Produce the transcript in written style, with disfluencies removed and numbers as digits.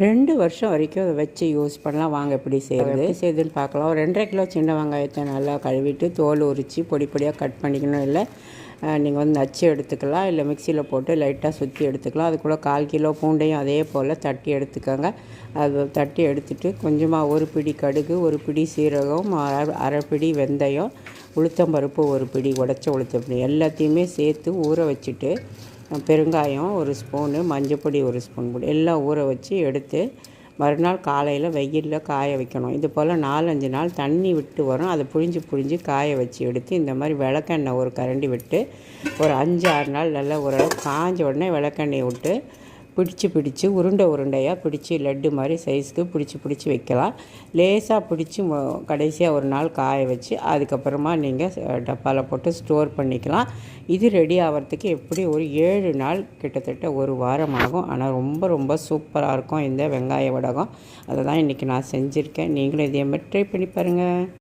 2 வருஷம் வரைக்கும் அதை வச்சு யூஸ் பண்ணலாம். வாங்க எப்படி செய்யுதுன்னு பார்க்கலாம். ஒரு 2.5 கிலோ சின்ன வெங்காயத்தை நல்லா கழுவிட்டு தோல் உரித்து பொடி பொடியாக கட் பண்ணிக்கணும். இல்லை நீங்கள் வந்து நச்சு எடுத்துக்கலாம், இல்லை மிக்சியில் போட்டு லைட்டாக சுற்றி எடுத்துக்கலாம். அது கூட 1/4 கிலோ பூண்டையும் அதே போல் தட்டி எடுத்துக்கோங்க. அது தட்டி எடுத்துகிட்டு கொஞ்சமாக ஒரு பிடி கடுகு, ஒரு பிடி சீரகம், அரை பிடி வெந்தயம், உளுத்தம்பருப்பு ஒரு பிடி, உடச்ச உளுத்தம்பருப்பு எல்லாத்தையுமே சேர்த்து ஊற வச்சுட்டு, பெருங்காயம் ஒரு ஸ்பூனு, மஞ்சப்பொடி ஒரு ஸ்பூன் போட்டு எல்லாம் ஊற வச்சு எடுத்து மறுநாள் காலையில் வெயிலில் காய வைக்கணும். இது போல் 4-5 நாள் தண்ணி விட்டு வரும். அதை புழிஞ்சு காய வச்சு எடுத்து இந்த மாதிரி விளக்கெண்ணெய் ஒரு கரண்டி விட்டு ஒரு 5-6 நாள் நல்லா ஓரளவு காஞ்ச உடனே விளக்கெண்ணெயை விட்டு பிடிச்சி உருண்டையாக பிடிச்சி லட்டு மாதிரி சைஸ்க்கு பிடிச்சி வைக்கலாம். லேசாக பிடிச்சி கடைசியாக ஒரு நாள் காய வச்சு அதுக்கப்புறமா நீங்கள் டப்பாவில் போட்டு ஸ்டோர் பண்ணிக்கலாம். இது ரெடி ஆகிறதுக்கு எப்படி ஒரு 7 நாள் கிட்டத்தட்ட ஒரு வாரம் ஆகும். ஆனால் ரொம்ப சூப்பராக இருக்கும் இந்த வெங்காய வடகம். அதை தான் இன்றைக்கி நான் செஞ்சுருக்கேன். நீங்களும் இதே மாதிரி ட்ரை பண்ணி பாருங்கள்.